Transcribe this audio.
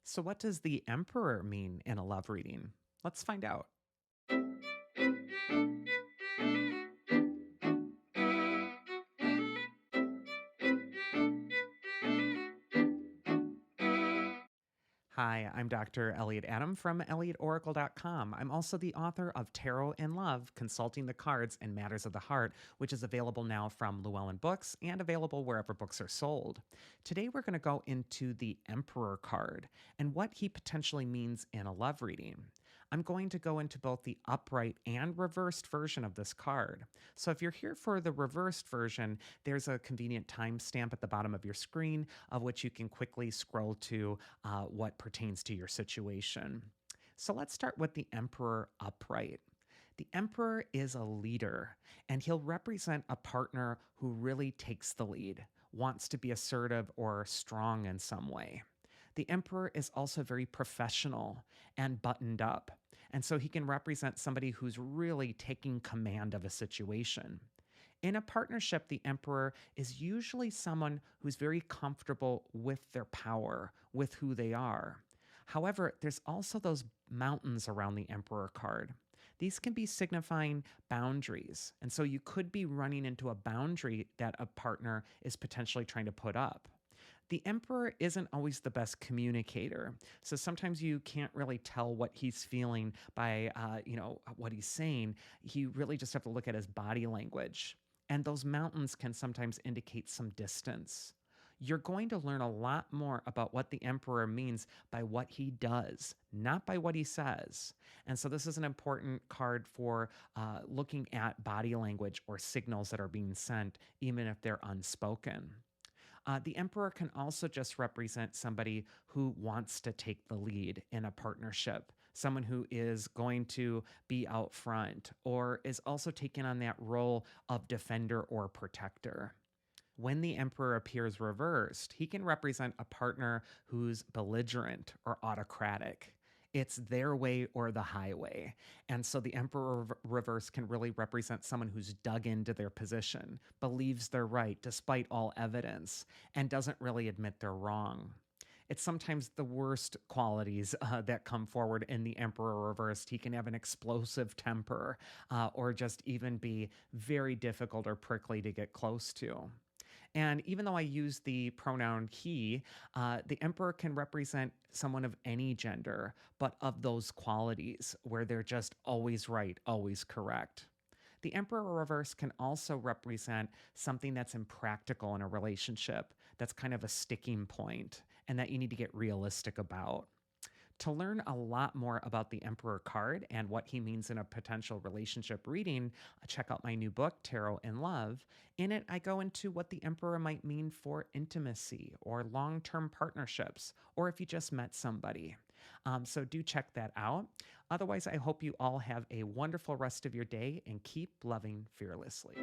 So, what does the Emperor mean in a love reading? Let's find out. Hi, I'm Dr. Elliot Adam from ElliotOracle.com. I'm also the author of Tarot in Love, Consulting the Cards and Matters of the Heart, which is available now from Llewellyn Books and available wherever books are sold. Today, we're going to go into the Emperor card and what he potentially means in a love reading. I'm going to go into both the upright and reversed version of this card. So, if you're here for the reversed version, there's a convenient timestamp at the bottom of your screen of which you can quickly scroll to what pertains to your situation. So let's start with the Emperor upright. The Emperor is a leader, and he'll represent a partner who really takes the lead, wants to be assertive or strong in some way. The Emperor is also very professional and buttoned up, and so he can represent somebody who's really taking command of a situation. In a partnership, the emperor is usually someone who's very comfortable with their power, with who they are. However, there's also those mountains around the emperor card. These can be signifying boundaries. And so you could be running into a boundary that a partner is potentially trying to put up. The emperor isn't always the best communicator, so sometimes you can't really tell what he's feeling by what he's saying. You really just have to look at his body language, and those mountains can sometimes indicate some distance. You're going to learn a lot more about what the emperor means by what he does, not by what he says. And so, this is an important card for looking at body language or signals that are being sent, even if they're unspoken. The emperor can also just represent somebody who wants to take the lead in a partnership, someone who is going to be out front or is also taking on that role of defender or protector. When the emperor appears reversed, he can represent a partner who's belligerent or autocratic. It's their way or the highway. And so the emperor reverse can really represent someone who's dug into their position, believes they're right despite all evidence, and doesn't really admit they're wrong. It's sometimes the worst qualities that come forward in the emperor reversed. He can have an explosive temper or just even be very difficult or prickly to get close to. And even though I use the pronoun he, the emperor can represent someone of any gender, but of those qualities where they're just always right, always correct. The emperor reverse can also represent something that's impractical in a relationship, that's kind of a sticking point, and that you need to get realistic about. To learn a lot more about the Emperor card and what he means in a potential relationship reading, check out my new book, Tarot in Love. In it, I go into what the Emperor might mean for intimacy or long term partnerships, or if you just met somebody. So do check that out. Otherwise, I hope you all have a wonderful rest of your day and keep loving fearlessly.